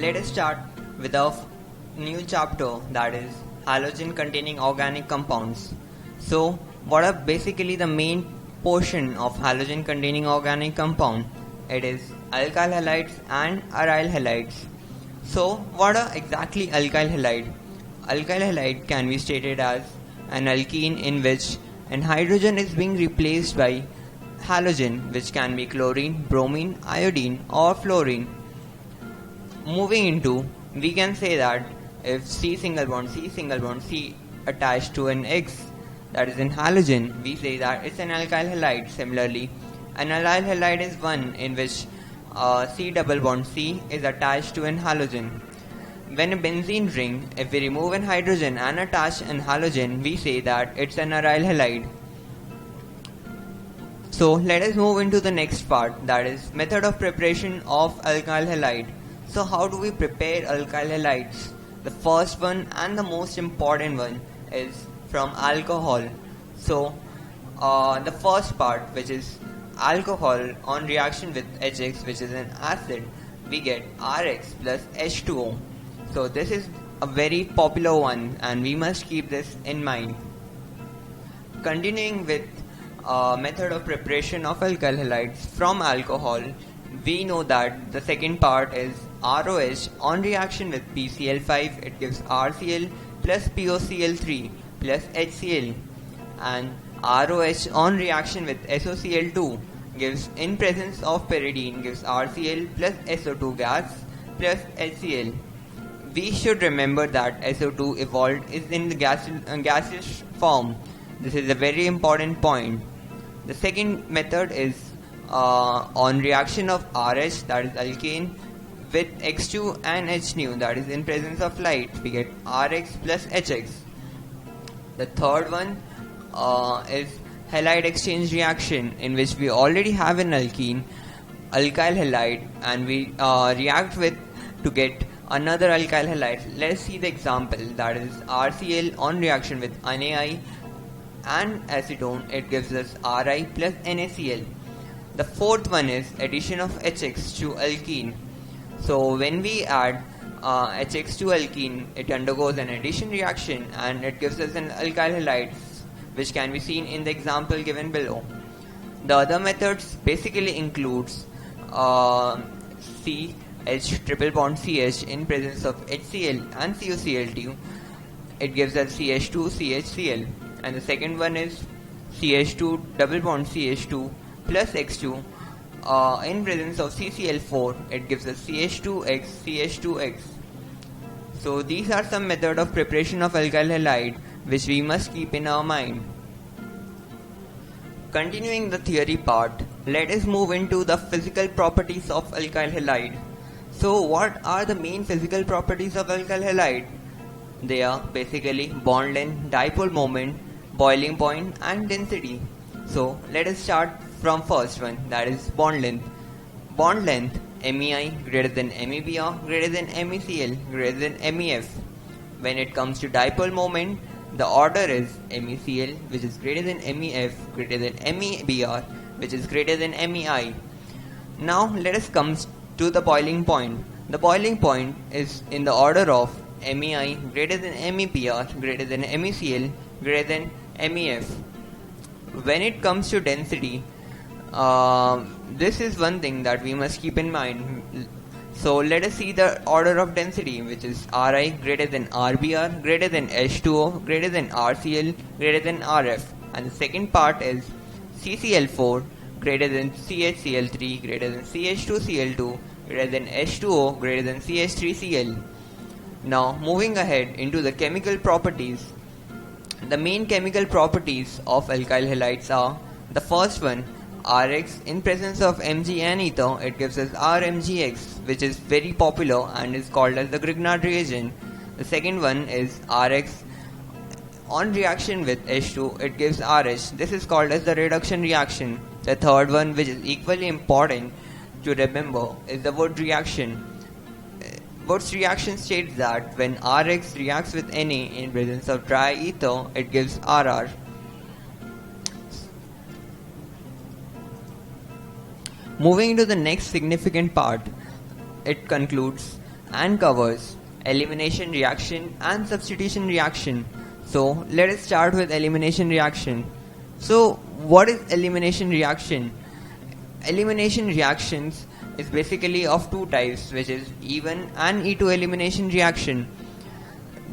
let us start with a new chapter, that is halogen containing organic compounds. So what are basically the main portion of halogen containing organic compound? It is alkyl halides and aryl halides. So what are exactly alkyl halide? Alkyl halide can be stated as an alkene in which an hydrogen is being replaced by halogen, which can be chlorine, bromine, iodine or fluorine. Moving into, we can say that if C single bond C attached to an X, that is in halogen, we say that it's an alkyl halide. Similarly, an aryl halide is one in which C double bond C is attached to an halogen. When a benzene ring, if we remove an hydrogen and attach an halogen, we say that it's an aryl halide. So let us move into the next part, that is method of preparation of alkyl halide. So how do we prepare alkyl halides? The first one and the most important one is from alcohol. So the first part, which is alcohol on reaction with HX, which is an acid, we get Rx plus H2O. So this is a very popular one and we must keep this in mind. Continuing with method of preparation of alkyl halides from alcohol, we know that the second part is ROH on reaction with PCl5, it gives RCl plus POCl3 plus HCl, and ROH on reaction with SOCl2 gives, in presence of pyridine, gives RCl plus SO2 gas plus HCl. We should remember that SO2 evolved is in the gaseous form. This is a very important point. The second method is on reaction of RH, that is alkane, with X2 and H nu, that is in presence of light, we get Rx plus HX. The third one is halide exchange reaction, in which we already have an alkene, alkyl halide, and we react with to get another alkyl halide. Let us see the example, that is RCl on reaction with NaI and acetone, it gives us Ri plus NaCl. The fourth one is addition of HX to alkene. So when we add HX to alkene, it undergoes an addition reaction and it gives us an alkyl halide, which can be seen in the example given below. The other methods basically includes CH triple bond CH in presence of HCl and COCl2, it gives us CH2CHCl, and the second one is CH2 double bond CH2 plus X2 in presence of CCl4, it gives us CH2X CH2X. So these are some method of preparation of alkyl halide which we must keep in our mind. Continuing the theory part, let us move into the physical properties of alkyl halide. So what are the main physical properties of alkyl halide? They are basically bond length, dipole moment, boiling point and density. So let us start from first one, that is bond length. Bond length, MEI greater than MEBr greater than MECl greater than MEF. When it comes to dipole moment, the order is MECl, which is greater than MEF greater than MEBr, which is greater than MEI. Now let us come to the boiling point. The boiling point is in the order of MEI greater than MEBr greater than MECl greater than MEF. When it comes to density, this is one thing that we must keep in mind. So let us see the order of density, which is Ri greater than Rbr greater than H2O greater than RCl greater than Rf, and the second part is CCl4 greater than CHCl3 greater than CH2Cl2 greater than H2O greater than CH3Cl. Now moving ahead into the chemical properties. The main chemical properties of alkyl halides are, the first one, Rx in presence of Mg and ether, it gives us RMgX, which is very popular and is called as the Grignard reagent. The second one is Rx on reaction with H2, it gives RH. This is called as the reduction reaction. The third one, which is equally important to remember, is the Wood reaction. Wood's reaction states that when Rx reacts with Na in presence of dry ether, it gives RR. Moving to the next significant part, it concludes and covers elimination reaction and substitution reaction. So let us start with elimination reaction. So what is elimination reaction? Elimination reactions is basically of two types, which is E1 and E2 elimination reaction.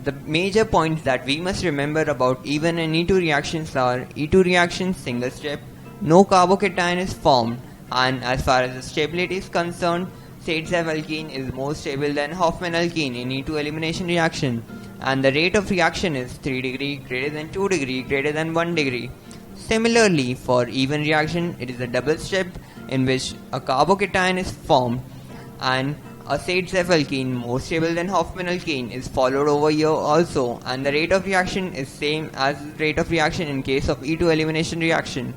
The major points that we must remember about E1 and E2 reactions are: E2 reaction single step, no carbocation is formed, and as far as the stability is concerned, Zaitsev alkene is more stable than Hofmann alkene in E2 elimination reaction, and the rate of reaction is 3 degree greater than 2 degree greater than 1 degree. Similarly, for E1 reaction, it is a double step in which a carbocation is formed, and a Zaitsev alkene more stable than Hofmann alkene is followed over here also, and the rate of reaction is same as the rate of reaction in case of E2 elimination reaction.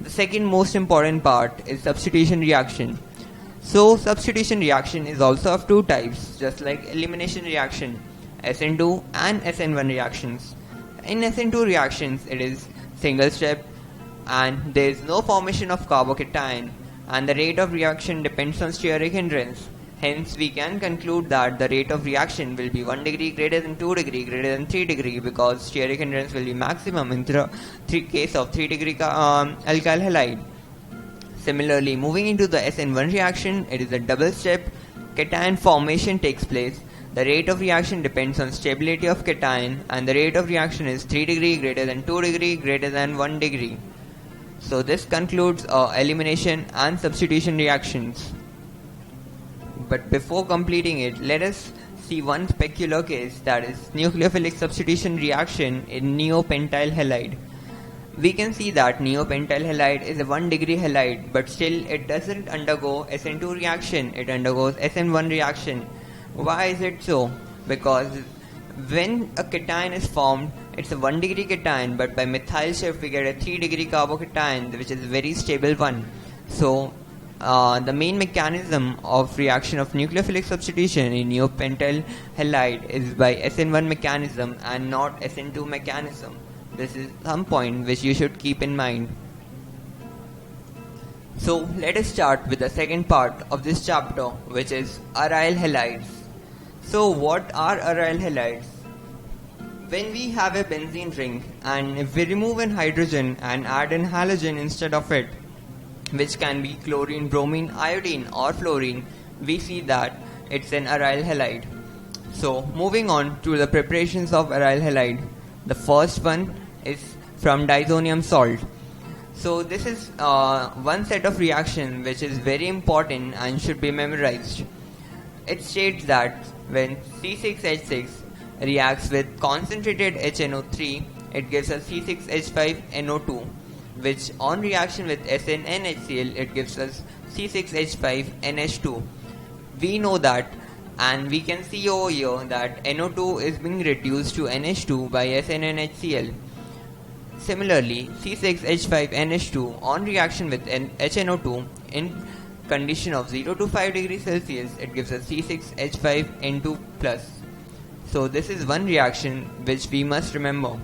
The second most important part is substitution reaction. So substitution reaction is also of two types, just like elimination reaction, SN2 and SN1 reactions. In SN2 reactions, it is single step and there is no formation of carbocation, and the rate of reaction depends on steric hindrance. Hence, we can conclude that the rate of reaction will be 1 degree greater than 2 degree greater than 3 degree, because steric hindrance will be maximum in the case of 3 degree alkyl halide. Similarly, moving into the SN1 reaction, it is a double step. Cation formation takes place. The rate of reaction depends on stability of cation, and the rate of reaction is 3 degree greater than 2 degree greater than 1 degree. So this concludes elimination and substitution reactions. But before completing it, let us see one specular case, that is nucleophilic substitution reaction in neopentyl halide. We can see that neopentyl halide is a 1 degree halide, but still it doesn't undergo SN2 reaction, it undergoes SN1 reaction. Why is it so? Because when a cation is formed, it's a 1 degree cation, but by methyl shift we get a 3 degree carbocation, which is a very stable one. So the main mechanism of reaction of nucleophilic substitution in neopentyl halide is by SN1 mechanism and not SN2 mechanism. This is some point which you should keep in mind. So let us start with the second part of this chapter, which is aryl halides. So what are aryl halides? When we have a benzene ring and if we remove an hydrogen and add an halogen instead of it, which can be chlorine, bromine, iodine or fluorine, we see that it's an aryl halide. So moving on to the preparations of aryl halide. The first one is from disonium salt. So this is one set of reaction which is very important and should be memorized. It states that when C6H6 reacts with concentrated HNO3, it gives us C6H5NO2, which on reaction with SnNHCl, it gives us C6H5NH2. We know that, and we can see over here that NO2 is being reduced to NH2 by SnNHCl. Similarly, C6H5NH2 on reaction with HNO2 in condition of 0 to 5 degrees Celsius, it gives us C6H5N2+. So this is one reaction which we must remember.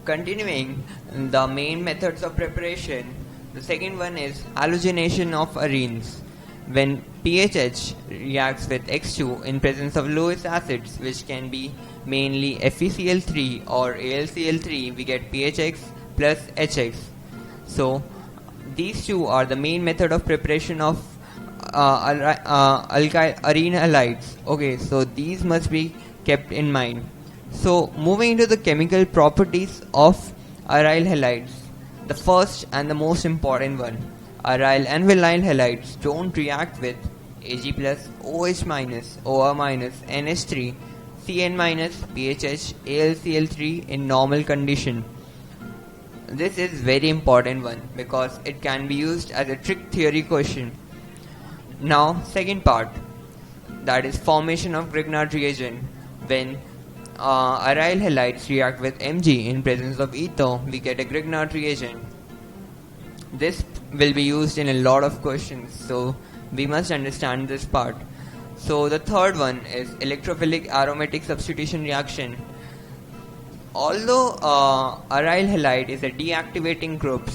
Continuing the main methods of preparation, the second one is halogenation of arenes. When PHH reacts with X2 in presence of Lewis acids, which can be mainly FeCl3 or AlCl3, we get PHX plus HX. So these two are the main method of preparation of alkyl arene halides. Okay, so these must be kept in mind. So moving into the chemical properties of aryl halides, the first and the most important one, aryl and vinyl halides don't react with Ag plus, OH minus, OR minus, NH3, Cn minus, PHH, AlCl3 in normal condition. This is very important one because it can be used as a trick theory question. Now second part, that is formation of Grignard reagent. When aryl halides react with Mg in presence of ether, we get a Grignard reagent. This will be used in a lot of questions, so we must understand this part. So the third one is electrophilic aromatic substitution reaction. Although aryl halide is a deactivating group,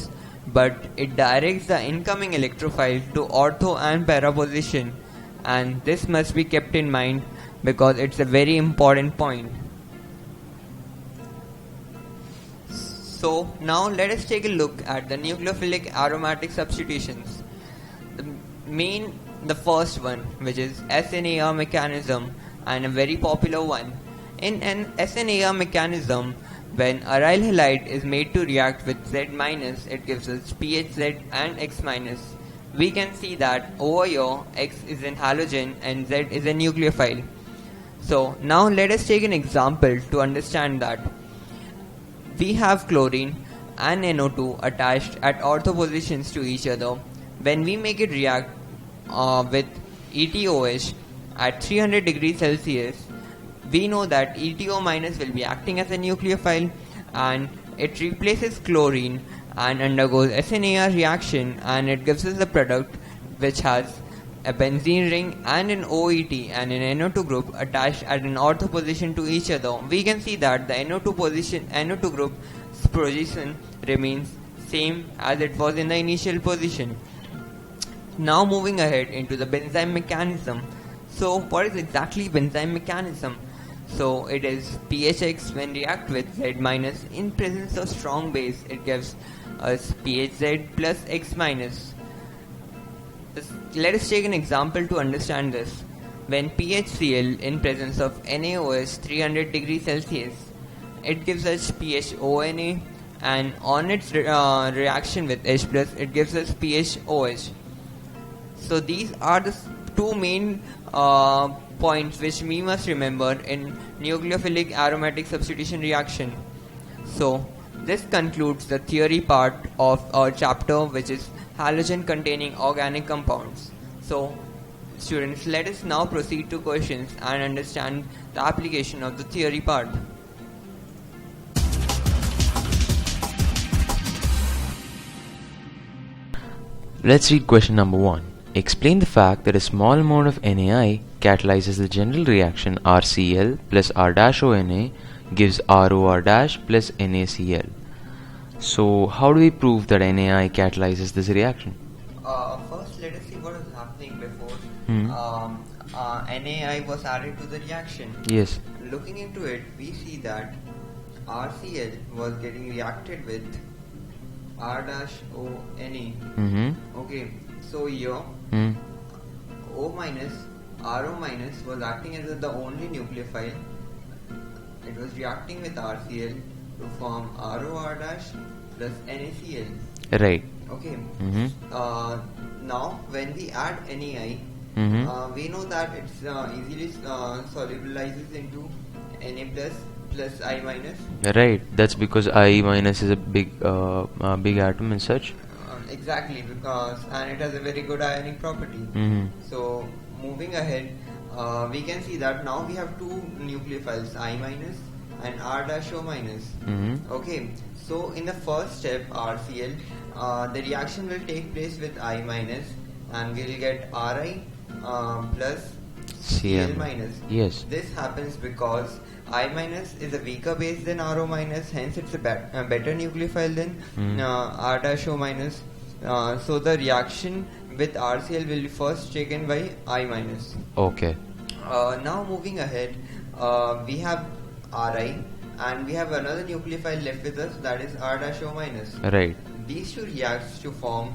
but it directs the incoming electrophile to ortho and para position, and this must be kept in mind because it's a very important point. So now let us take a look at the nucleophilic aromatic substitutions. The first one, which is SNAR mechanism, and a very popular one. In an SNAR mechanism, when aryl halide is made to react with Z-, it gives us PHZ and X-. We can see that over here X is an halogen and Z is a nucleophile. So now let us take an example to understand that. We have chlorine and NO2 attached at ortho positions to each other. When we make it react with ETOH at 300 degrees Celsius, we know that ETO- will be acting as a nucleophile, and it replaces chlorine and undergoes SNAR reaction, and it gives us the product which has a benzene ring and an OET and an NO2 group attached at an ortho position to each other. We can see that the NO2 group's position remains same as it was in the initial position. Now moving ahead into the benzyme mechanism. So what is exactly benzyme mechanism? So it is PHX when react with Z- in presence of strong base, it gives us PHZ plus X-. Let us take an example to understand this. When PHCl in presence of NaOH 300 degrees Celsius, it gives us PHONA, and on its reaction with H+, it gives us PHOH. So these are the two main points which we must remember in nucleophilic aromatic substitution reaction. So this concludes the theory part of our chapter, which is halogen containing organic compounds. So students, let us now proceed to questions and understand the application of the theory part. Let's read question number 1. Explain the fact that a small amount of NaI catalyzes the general reaction RCl plus R-ONA gives ROR- plus NaCl. So how do we prove that NaI catalyzes this reaction? First, let us see what was happening before NaI was added to the reaction. Yes. Looking into it, we see that RCl was getting reacted with R-ONA. Okay, so here O minus, RO minus was acting as the only nucleophile. It was reacting with RCl to form ROR- plus NaCl. Right. Okay. Now when we add NaI, we know that it's easily solubilizes into Na plus I minus. Right. That's because I minus is a big atom and such. Exactly, because and it has a very good ionic property. So moving ahead, we can see that now we have two nucleophiles, I minus and R-O minus. Okay, so in the first step, RCl, the reaction will take place with I minus, and we'll get Ri plus Cl minus. Yes. This happens because I minus is a weaker base than RO minus, hence it's a better nucleophile than R-O minus. So the reaction with RCl will be first taken by I minus. Okay. Now moving ahead, we have Ri and we have another nucleophile left with us, that is R-O minus. Right. These two react to form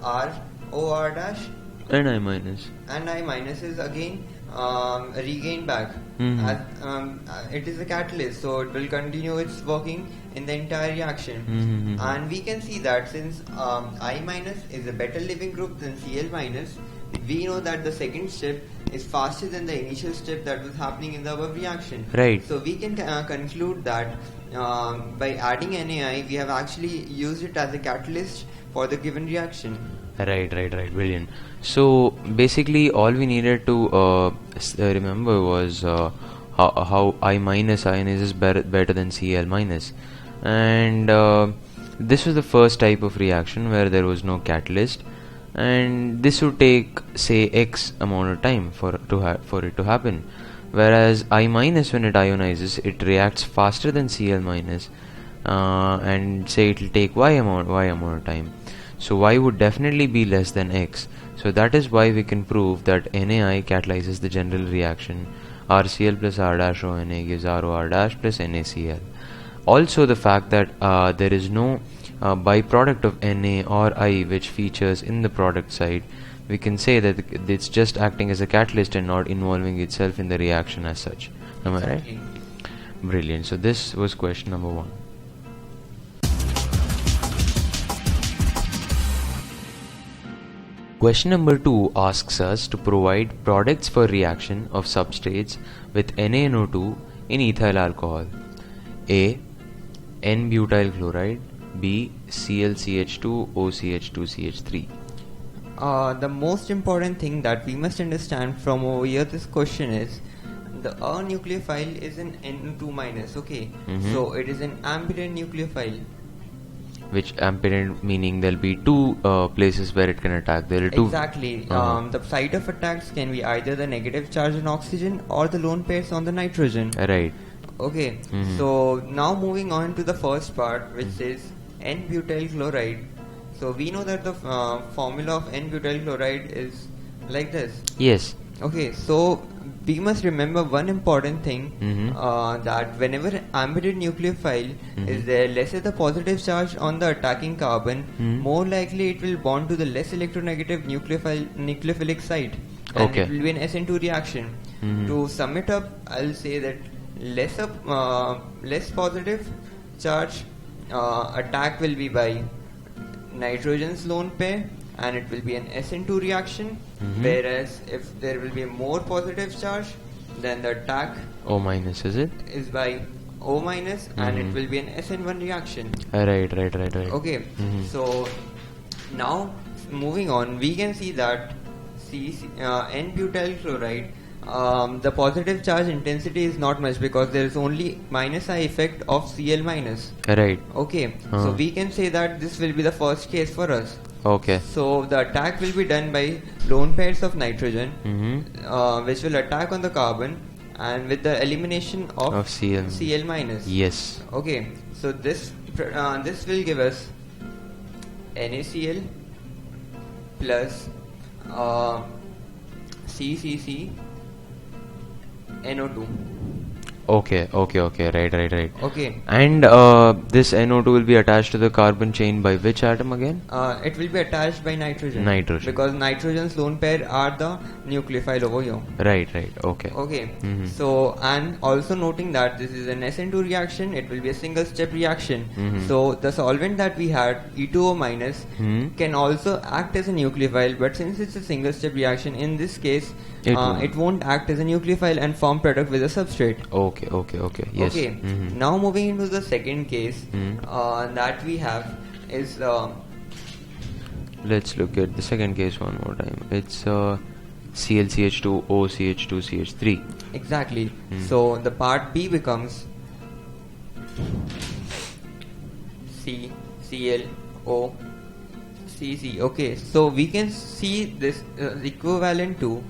ROR dash And I minus. and I minus is again regained back. As, it is a catalyst, so it will continue its working in the entire reaction. And we can see that since I minus is a better living group than Cl minus, we know that the second step is faster than the initial step that was happening in the above reaction. Right. So we can conclude that by adding NaI, we have actually used it as a catalyst for the given reaction. Right. Brilliant. So basically, all we needed to remember was how I minus is better than Cl minus, and this was the first type of reaction where there was no catalyst, and this would take, say, X amount of time for it to happen. Whereas I minus, when it ionizes, it reacts faster than Cl minus, and say it will take Y amount of time. So Y would definitely be less than X. So that is why we can prove that NaI catalyzes the general reaction. RCl plus R dash ONA gives ROR dash plus NaCl. Also the fact that there is no byproduct of Na or I which features in the product side, we can say that it's just acting as a catalyst and not involving itself in the reaction as such. Am I right? Brilliant. So this was question number 1. Question number 2 asks us to provide products for reaction of substrates with NaNO2 in ethyl alcohol. A. N-butyl chloride. B. ClCH2 OCH2CH3. The most important thing that we must understand from over here this question is the nucleophile is an N2 minus, okay? So it is an ambident nucleophile. Which ambident meaning there'll be two places where it can attack. There are two. Exactly. The site of attacks can be either the negative charge on oxygen or the lone pairs on the nitrogen. Right. Okay. So now moving on to the first part, which is N-butyl chloride. So we know that the formula of N-butyl chloride is like this. Yes. Okay, so we must remember one important thing, that whenever ambident nucleophile is there, lesser the positive charge on the attacking carbon, more likely it will bond to the less electronegative nucleophilic site, and it will be an SN2 reaction. To sum it up, I'll say that less positive charge attack will be by nitrogen's lone pair, and it will be an SN2 reaction, whereas if there will be a more positive charge, then the attack O minus, is it? is by O minus, and it will be an SN1 reaction. Right. Okay, so now moving on, we can see that N-butyl chloride, the positive charge intensity is not much because there is only minus I effect of Cl minus. Right. Okay, so we can say that this will be the first case for us. Okay. So the attack will be done by lone pairs of nitrogen, which will attack on the carbon, and with the elimination of Cl minus. Yes. Okay, so this will give us NaCl plus CCC NO2. Okay. Right. Okay. And this NO2 will be attached to the carbon chain by which atom again? It will be attached by nitrogen. Because nitrogen's lone pair are the nucleophile over here. Right. Okay. Okay. So, and also noting that this is an SN2 reaction, it will be a single step reaction. So the solvent that we had, E2O minus, can also act as a nucleophile, but since it's a single step reaction, in this case it won't act as a nucleophile and form product with a substrate. Okay. Yes. Okay. Now moving into the second case that we have is let's look at the second case one more time. It's ClCH2 OCH2CH3. Exactly. So the part B becomes ClO CC. Okay, so we can see this equivalent to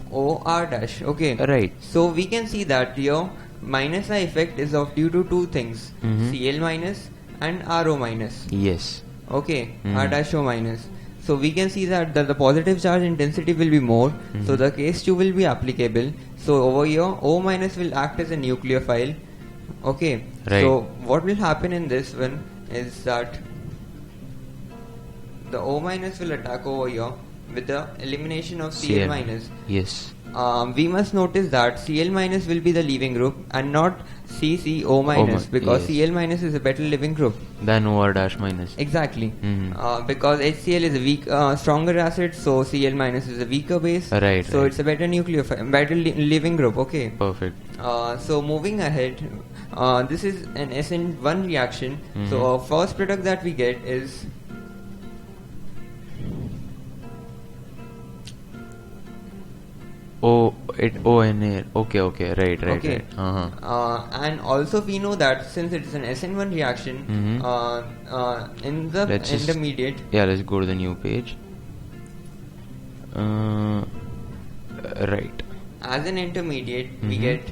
OR dash. Okay, right. So we can see that your minus I effect is of due to two things, Cl minus and RO minus. Yes. Okay, R dash O minus. So we can see that the positive charge intensity will be more, so the case 2 will be applicable. So over here O minus will act as a nucleophile. Okay, right. So what will happen in this one is that the O minus will attack over here with the elimination of Cl minus. Yes. We must notice that Cl minus will be the leaving group and not CCO minus, because Cl minus is a better leaving group than OR dash minus. Exactly. Because HCl is a weak, stronger acid, so Cl minus is a weaker base. Right. So it's a better better leaving group. Okay. Perfect. So moving ahead, this is an SN1 reaction. So our first product that we get is ONA. Okay. Right. Okay. And also we know that since it is an SN1 reaction, in the intermediate. Let's go to the new page. Right. As an intermediate, we get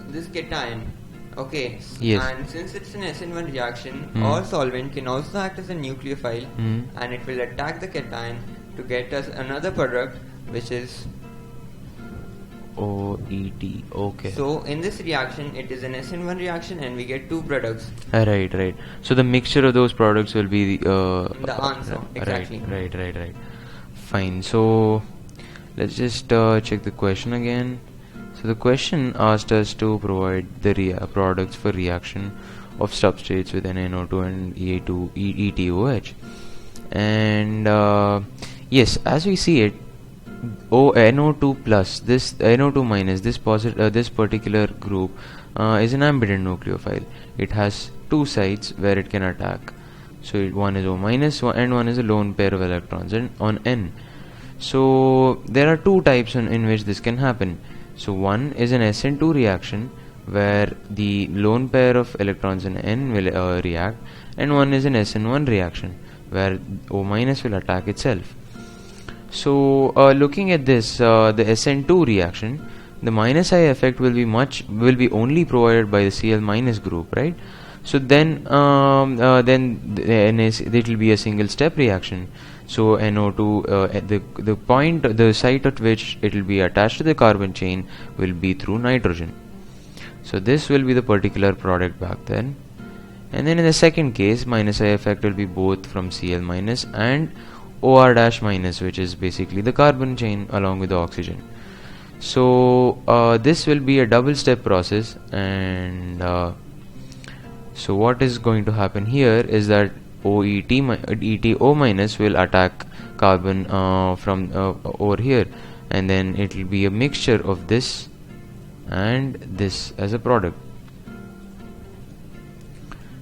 this cation. Okay. Yes. And since it's an SN1 reaction, Hmm. all solvent can also act as a nucleophile, Hmm. and it will attack the cation to get us another product, which is. OET. Okay. So in this reaction, it is an SN1 reaction, and we get two products. Right, right. So the mixture of those products will be The answer, exactly. Right. Fine. So let's just check the question again. So the question asked us to provide the products for reaction of substrates with NaNO2 and ETOH. And yes, as we see it, NO2 plus, this NO2 minus, this particular group is an ambident nucleophile. It has two sites where it can attack. So one is O minus and one is a lone pair of electrons on N. So there are two types in which this can happen. So one is an SN2 reaction where the lone pair of electrons in N will react, and one is an SN1 reaction where O minus will attack itself. So looking at this, the SN2 reaction, the minus I effect will be only provided by the Cl minus group, right? So then it will be a single step reaction. So NO2, at the site at which it will be attached to the carbon chain will be through nitrogen. So this will be the particular product back then. And then in the second case, minus I effect will be both from Cl minus and OR dash minus, which is basically the carbon chain along with the oxygen. So this will be a double step process, and so what is going to happen here is that ETO minus will attack carbon from over here, and then it will be a mixture of this and this as a product.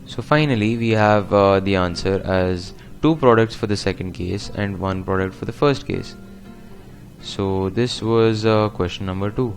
So finally we have the answer as two products for the second case and one product for the first case. So this was question number 2.